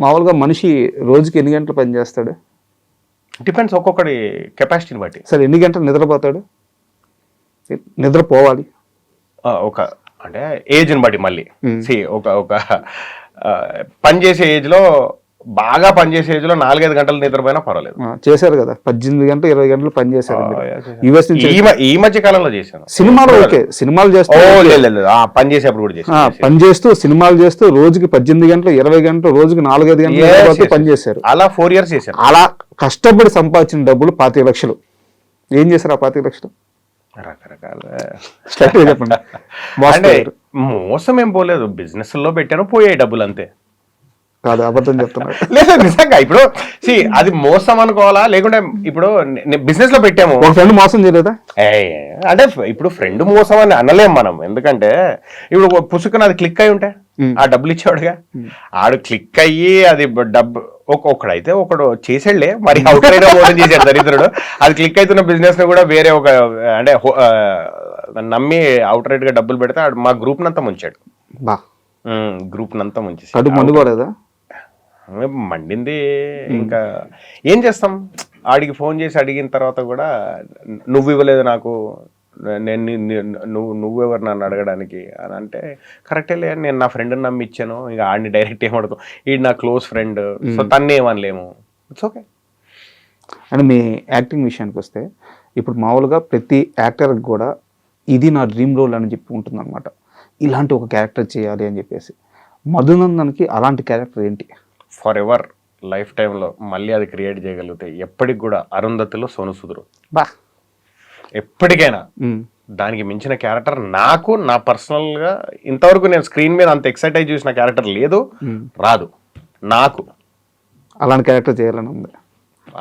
మామూలుగా మనిషి రోజుకి ఎన్ని గంటలు పని చేస్తాడు? డిపెండ్స్ ఒక్కొక్కడి కెపాసిటీని బట్టి. సరే ఎన్ని గంటలు నిద్రపోతాడు? నిద్రపోవాలి ఒక అంటే ఏజ్ని బట్టి మళ్ళీ ఒక పనిచేసే ఏజ్లో బాగా పనిచేసే ఏజ్లో 4-5 గంటలు నిద్రపోయినా పర్వాలేదు. చేశారు కదా 18 గంటలు 20 గంటలు పని చేశారు. ఈ మధ్య కాలంలో చేశాను. సినిమాలో ఓకే, సినిమాలు చేస్తూ పని చేసేప్పుడు కూడా చేశాను. పని చేస్తూ సినిమాలు చేస్తూ రోజుకి 18 గంటలు 20 గంటలు రోజుకి 4-5 గంటలు పని చేశారు. అలా 4 years చేశాను. అలా కష్టపడి సంపాదించిన డబ్బులు 25 లక్షలు. ఏం చేశారు ఆ 25 లక్షలు? రకరకాల చెప్పండి. అంటే మోసం ఏం పోలేదు, బిజినెస్ లో పెట్టాను, పోయాయి డబ్బులు అంతే. కాదు, అబద్ధం చెప్తున్నారు. లేదు నిజంగా. ఇప్పుడు అది మోసం అనుకోవాలా, లేకుంటే ఇప్పుడు బిజినెస్ లో పెట్టాము, ఒక ఫ్రెండ్ మోసం చేయలేదా? అంటే ఇప్పుడు ఫ్రెండ్ మోసం అని అనలేం మనం, ఎందుకంటే ఇప్పుడు పుసుకుని అది క్లిక్ అయి ఉంటే ఆ డబ్బులు ఇచ్చేవాడుగా, ఆడు క్లిక్ అయ్యి అది డబ్బు ఒకడైతే ఒకడు చేసాడులే, మరి అవుట్ రైడ్ మోసం చేశాడు దరిద్రుడు. అది క్లిక్ అవుతున్న బిజినెస్ ని కూడా వేరే ఒక అంటే నమ్మి అవుట్ రైడ్ గా డబ్బులు పెడితే మా గ్రూప్ నంతా ముంచాడు. గ్రూప్ నంతా ముంచేసి మండుకోలేదా? మండింది. ఇంకా ఏం చేస్తాం, ఆడికి ఫోన్ చేసి అడిగిన తర్వాత కూడా నువ్వు ఇవ్వలేదు నాకు, నువ్వెవరు నన్ను అడగడానికి అని అంటే, కరెక్టే లే, నేను నా ఫ్రెండ్ని నమ్మి ఇచ్చాను, ఇక ఆడిని డైరెక్ట్ ఏమడతాం, ఈడు నా క్లోజ్ ఫ్రెండ్, సో తన్నే ఏమనలేము, ఇట్స్ ఓకే. అండ్ మీ యాక్టింగ్ విషయానికి వస్తే, ఇప్పుడు మామూలుగా ప్రతి యాక్టర్కి కూడా ఇది నా డ్రీమ్ రోల్ అని చెప్పి ఉంటుందన్నమాట, ఇలాంటి ఒక క్యారెక్టర్ చేయాలి అని చెప్పేసి. మధునందన్కి అలాంటి క్యారెక్టర్ ఏంటి? ఫర్ ఎవర్ లైఫ్ టైంలో మళ్ళీ అది క్రియేట్ చేయగలిగితే ఎప్పటికి కూడా అరుంధతిలో సోను సూద్ బా, ఎప్పటికైనా దానికి మించిన క్యారెక్టర్ నాకు నా పర్సనల్గా ఇంతవరకు నేను స్క్రీన్ మీద అంత ఎక్సైట్ అయి చూసిన క్యారెక్టర్ లేదు, రాదు నాకు. అలాంటి క్యారెక్టర్ చేయాలని ఉంది.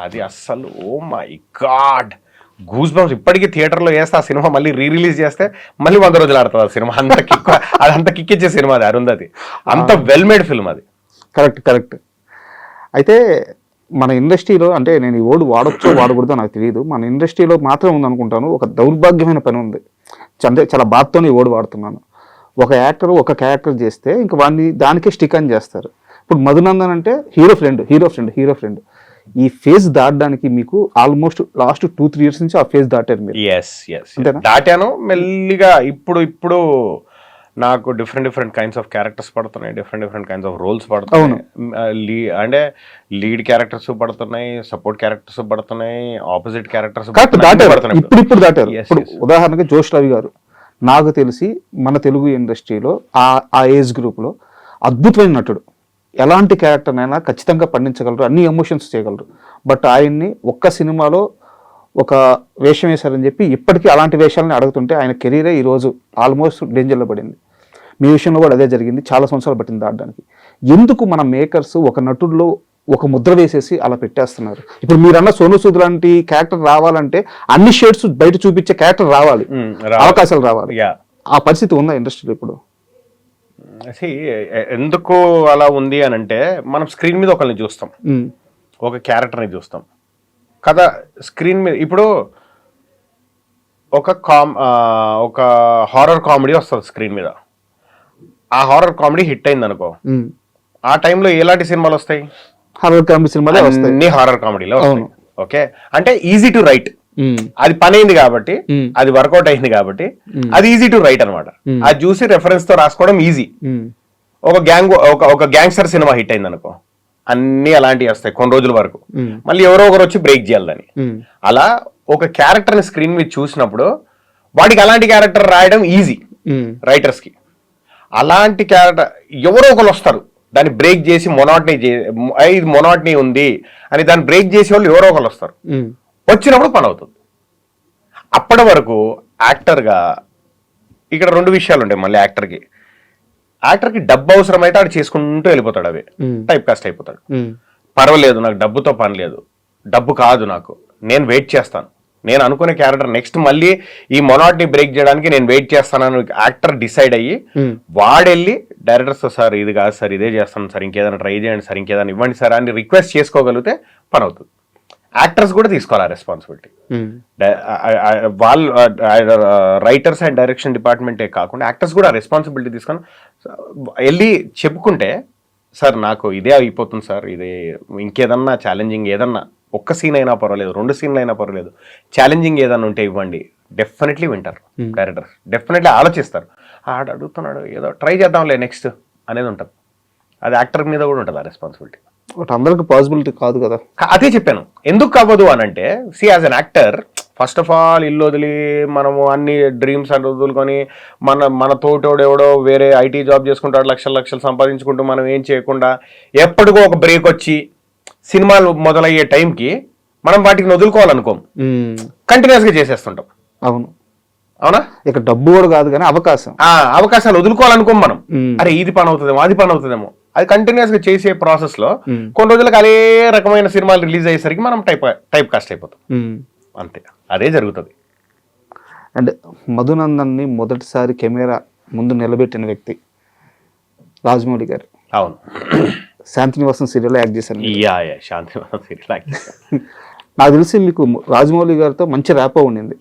అది అస్సలు oh my God, goose bumps. ఇప్పటికీ థియేటర్లో వేస్తే ఆ సినిమా మళ్ళీ రిలీజ్ చేస్తే మళ్ళీ 100 రోజులు ఆడుతుంది ఆ సినిమా. అంత కిక్, అది అంత కిక్కిచ్చే సినిమా అది అరుంధతి, అంత వెల్ మేడ్ ఫిల్మ్ అది. కరెక్ట్. అయితే మన ఇండస్ట్రీలో, అంటే నేను ఈ ఓడు వాడొచ్చో వాడకూడదో నాకు తెలియదు, మన ఇండస్ట్రీలో మాత్రం ఉందనుకుంటాను, ఒక దౌర్భాగ్యమైన పని ఉంది. అంటే చాలా బాధతోనే ఈ ఓడు వాడుతున్నాను. ఒక యాక్టర్ ఒక క్యారెక్టర్ చేస్తే ఇంకా వాడిని దానికే స్టిక్ అని చేస్తారు. ఇప్పుడు మధునందన్ అంటే హీరో ఫ్రెండ్. ఈ ఫేజ్ దాటడానికి మీకు ఆల్మోస్ట్ లాస్ట్ 2-3 years నుంచి ఆ ఫేజ్ దాటారు మీరు. దాటాను మెల్లిగా. ఇప్పుడు నాకు డిఫరెంట్ కైండ్స్ ఆఫ్ క్యారెక్టర్స్ పడుతున్నాయి, డిఫరెంట్ కైండ్స్ ఆఫ్ రోల్స్ పడుతున్నాయి. అంటే లీడ్ క్యారెక్టర్స్ పడుతున్నాయి, సపోర్ట్ క్యారెక్టర్స్ పడుతున్నాయి, ఆపోజిట్ క్యారెక్టర్స్ ఇప్పుడు దాటారు. ఇప్పుడు ఉదాహరణకి జోష్ రవి గారు, నాకు తెలిసి మన తెలుగు ఇండస్ట్రీలో ఆ ఏజ్ గ్రూప్లో అద్భుతమైన నటుడు. ఎలాంటి క్యారెక్టర్నైనా ఖచ్చితంగా పండించగలరు, అన్ని ఎమోషన్స్ చేయగలరు. బట్ ఆయన్ని ఒక్క సినిమాలో ఒక వేషం వేశారని చెప్పి ఇప్పటికీ అలాంటి వేషాలని అడుగుతుంటే ఆయన కెరీరే ఈరోజు ఆల్మోస్ట్ డేంజర్లో పడింది. మీ విషయంలో కూడా అదే జరిగింది, చాలా సంవత్సరాలు పట్టింది దాటడానికి. ఎందుకు మన మేకర్స్ ఒక నటుల్లో ఒక ముద్ర వేసేసి అలా పెట్టేస్తున్నారు? ఇప్పుడు మీరన్న సోను సూద్ లాంటి క్యారెక్టర్ రావాలంటే అన్ని షేడ్స్ బయట చూపించే క్యారెక్టర్ రావాలి, అవకాశాలు రావాలి. ఆ పరిస్థితి ఉందా ఇండస్ట్రీలో ఇప్పుడు? ఎందుకు అలా ఉంది అని అంటే, మనం స్క్రీన్ మీద ఒకరిని చూస్తాం, ఒక క్యారెక్టర్ని చూస్తాం కదా స్క్రీన్ మీద. ఇప్పుడు ఒక హారర్ కామెడీ వస్తుంది స్క్రీన్ మీద, ఆ హారర్ కామెడీ హిట్ అయింది అనుకో, ఆ టైంలో ఎలాంటి సినిమాలు వస్తాయి? హారర్ కామెడీ సినిమాలు అన్ని హారర్ కామెడీలో వస్తాయి. ఓకే, అంటే ఈజీ టు రైట్, అది పని అయింది కాబట్టి, అది వర్కౌట్ అయింది కాబట్టి అది ఈజీ టు రైట్ అనమాట. అది చూసి రెఫరెన్స్ తో రాసుకోవడం ఈజీ. ఒక గ్యాంగ్స్టర్ సినిమా హిట్ అయింది అనుకో, అన్ని అలాంటివి వస్తాయి కొన్ని రోజుల వరకు, మళ్ళీ ఎవరో ఒకరు వచ్చి బ్రేక్ చేయాలని. అలా ఒక క్యారెక్టర్ ని స్క్రీన్ మీద చూసినప్పుడు వాడికి అలాంటి క్యారెక్టర్ రాయడం ఈజీ రైటర్స్ కి. అలాంటి క్యారెక్టర్ ఎవరో ఒకరు వస్తారు, దాన్ని బ్రేక్ చేసి ఇది మొనాటనీ ఉంది అని దాన్ని బ్రేక్ చేసే వాళ్ళు ఎవరో ఒకరు వస్తారు. వచ్చినప్పుడు పని అవుతుంది. అప్పటి వరకు యాక్టర్గా ఇక్కడ 2 విషయాలు ఉంటాయి. మళ్ళీ యాక్టర్కి డబ్బు అవసరమైతే ఆడు చేసుకుంటూ వెళ్ళిపోతాడు, అవి టైప్ కాస్ట్ అయిపోతాడు. పర్వాలేదు, నాకు డబ్బుతో పని లేదు, డబ్బు కాదు నాకు, నేను వెయిట్ చేస్తాను, నేను అనుకునే క్యారెక్టర్ నెక్స్ట్ మళ్ళీ ఈ మొనాటనీ బ్రేక్ చేయడానికి నేను వెయిట్ చేస్తానని యాక్టర్ డిసైడ్ అయ్యి వాడెళ్ళి డైరెక్టర్స్, సార్ ఇది కాదు సార్, ఇదే చేస్తాను సార్, ఇంకేదైనా ట్రై చేయండి సార్, ఇంకేదైనా ఇవ్వండి సార్ అని రిక్వెస్ట్ చేసుకోగలిగితే పని అవుతుంది. యాక్టర్స్ కూడా తీసుకోవాలి ఆ రెస్పాన్సిబిలిటీ. వాళ్ళు రైటర్స్ అండ్ డైరెక్షన్ డిపార్ట్మెంటే కాకుండా యాక్టర్స్ కూడా రెస్పాన్సిబిలిటీ తీసుకొని వెళ్ళి చెప్పుకుంటే సార్ నాకు ఇదే అయిపోతుంది సార్, ఇది ఇంకేదన్నా ఛాలెంజింగ్ ఏదన్నా ఒక్క సీన్ అయినా పర్వాలేదు, 2 సీన్లు అయినా పర్వాలేదు, ఛాలెంజింగ్ ఏదన్నా ఉంటే ఇవ్వండి, డెఫినెట్లీ వింటారు డైరెక్టర్, డెఫినెట్లీ ఆలోచిస్తారు. ఆడ అడుగుతున్నాడు ఏదో ట్రై చేద్దాంలే నెక్స్ట్ అనేది ఉంటుంది. అది యాక్టర్ మీద కూడా ఉంటుంది ఆ రెస్పాన్సిబిలిటీ. అందరికి పాసిబిలిటీ కాదు కదా. అదే చెప్పాను ఎందుకు అవ్వదు అని అంటే, C as an actor first of all ఇల్లు వదిలి మనము అన్ని డ్రీమ్స్ అని వదులుకొని మన తోటోడు ఎవడో వేరే ఐటీ జాబ్ చేసుకుంటాడు, లక్షలు సంపాదించుకుంటూ మనం ఏం చేయకుండా ఎప్పటికో ఒక బ్రేక్ వచ్చి సినిమాలు మొదలయ్యే టైంకి మనం వాటికి వదులుకోవాలనుకోం, కంటిన్యూస్ గా చేసేస్తుంటాం. అవును, అవునా? ఇక డబ్బు కూడా కాదు కానీ అవకాశాలు వదులుకోవాలనుకోం మనం. అరే ఇది పని అవుతుందేమో, అది పని అవుతుందేమో, అది కంటిన్యూస్ గా చేసే ప్రాసెస్ లో కొన్ని రోజులకు అదే రకమైన సినిమాలు రిలీజ్ అయ్యేసరికి మనం టైప్ కాస్ట్ అయిపోతాం. అంతే, అదే జరుగుతుంది. అండ్ మధునందన్ని మొదటిసారి కెమెరా ముందు నిలబెట్టిన వ్యక్తి రాజమౌళి గారు. అవును, శాంతినివాసం సీరియల్ యాక్ట్ చేశారు. శాంతినివాసం సీరియల్ యాక్ట్ చేశారు. నాకు తెలిసి మీకు రాజమౌళి గారితో మంచి ర్యాపో ఉండింది.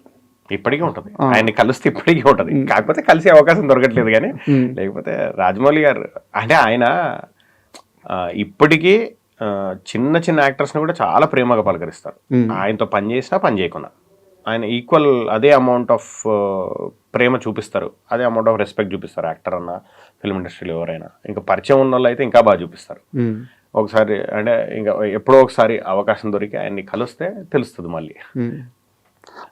ఇప్పటికీ ఉంటుంది, ఆయన్ని కలిస్తే ఇప్పటికీ ఉంటుంది. కాకపోతే కలిసే అవకాశం దొరకట్లేదు కానీ, లేకపోతే రాజమౌళి గారు అంటే ఆయన ఇప్పటికీ చిన్న యాక్టర్స్ని కూడా చాలా ప్రేమగా పలకరిస్తారు. ఆయనతో పని చేసినా పని చేయకుండా ఆయన ఈక్వల్ అదే అమౌంట్ ఆఫ్ ప్రేమ చూపిస్తారు, అదే అమౌంట్ ఆఫ్ రెస్పెక్ట్ చూపిస్తారు. యాక్టర్ అన్న, ఫిల్మ్ ఇండస్ట్రీలో ఎవరైనా ఇంకా పరిచయం ఉన్న వాళ్ళు అయితే ఇంకా బాగా చూపిస్తారు. ఒకసారి అంటే ఇంకా ఎప్పుడో ఒకసారి అవకాశం దొరికి ఆయన్ని కలిస్తే తెలుస్తుంది మళ్ళీ.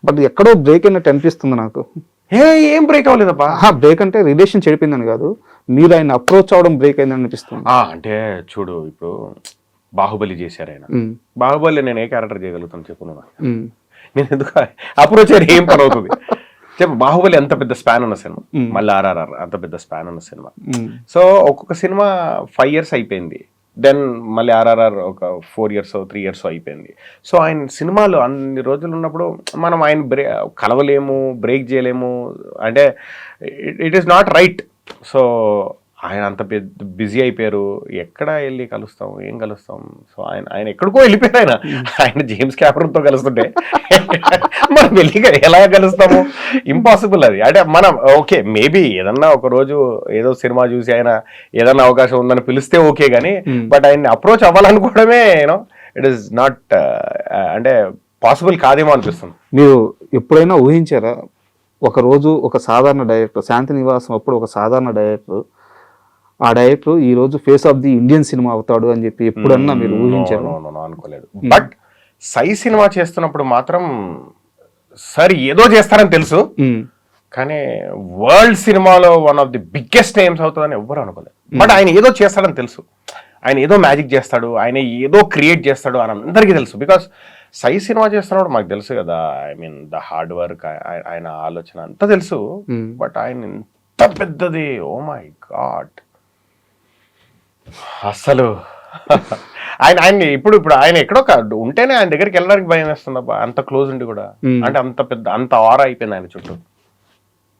బట్ ఎక్కడో బ్రేక్ అయినట్టు అనిపిస్తుంది నాకు. ఏం బ్రేక్ అవ్వలేదబ్బా. బ్రేక్ అంటే రిలేషన్ చెడిపోయిందని కాదు, మీరు ఆయన అప్రోచ్ అవడం బ్రేక్ అయిందని అనిపిస్తుంది. అంటే చూడు, ఇప్పుడు బాహుబలి చేశారు ఆయన. బాహుబలి నేను ఏ క్యారెక్టర్ చేయగలుగుతాను చెప్పు నువ్వు? నేను ఎందుకు అప్రోచ్ అయ్యారు? ఏం పని అవుతుంది చెప్పు? బాహుబలి అంత పెద్ద స్పాన్ ఉన్న సినిమా, మళ్ళీ ఆర్ఆర్ఆర్ అంత పెద్ద స్పాన్ ఉన్న సినిమా. సో ఒక్కొక్క సినిమా 5 years అయిపోయింది, దెన్ మళ్ళీ ఆర్ఆర్ఆర్ ఒక 4 years 3 years అయిపోయింది. సో ఆయన సినిమాలు అన్ని రోజులు ఉన్నప్పుడు మనం ఆయన కలవలేము, బ్రేక్ చేయలేము, అంటే it is not right. So ఆయన అంత పెద్ద బిజీ అయిపోయారు, ఎక్కడ వెళ్ళి కలుస్తాం, ఏం కలుస్తాం? సో ఆయన ఎక్కడికో వెళ్ళిపోయారు. ఆయన జేమ్స్ క్యామరూన్తో కలుస్తుంటే మనం వెళ్ళి ఎలా కలుస్తాము? ఇంపాసిబుల్ అది. అంటే మనం ఓకే, మేబీ ఏదన్నా ఒక రోజు ఏదో సినిమా చూసి ఆయన ఏదన్నా అవకాశం ఉందని పిలిస్తే ఓకే, కానీ బట్ ఆయన్ని అప్రోచ్ అవ్వాలనుకోవడమే యూనో ఇట్ ఈస్ నాట్ అంటే పాసిబుల్ కాదేమో అనిపిస్తుంది. మీరు ఎప్పుడైనా ఊహించారా ఒక రోజు ఒక సాధారణ డైరెక్టర్, శాంతినివాసం అప్పుడు ఒక సాధారణ డైరెక్టర్, ఆ డైరెక్టర్ ఈ రోజు face of the Indian cinema అవుతాడు అని చెప్పి ఎప్పుడన్నా మీరు ఊహించారు? అనుకోలేదు. బట్ సై సినిమా చేస్తున్నప్పుడు మాత్రం సార్ ఏదో చేస్తారని తెలుసు, కానీ వరల్డ్ సినిమాలో one of the biggest names అవుతుందని ఎవ్వరు అనుకోలేదు. బట్ ఆయన ఏదో చేస్తాడని తెలుసు, ఆయన ఏదో మ్యాజిక్ చేస్తాడు, ఆయన ఏదో క్రియేట్ చేస్తాడు అని అందరికీ తెలుసు. బికాస్ సై సినిమా చేస్తున్నప్పుడు మాకు తెలుసు కదా, I mean the hard work, ఆయన ఆలోచన అంతా తెలుసు. బట్ ఆయన ఎంత పెద్దది, ఓ మై గాడ్, అసలు ఆయన ఇప్పుడు ఆయన ఎక్కడో ఉంటేనే ఆయన దగ్గరికి వెళ్ళడానికి భయం వేస్తుంది అబ్బా, అంత క్లోజ్ ఉండి కూడా. అంటే అంత పెద్ద, అంత ఆరా అయిపోయింది ఆయన చుట్టూ.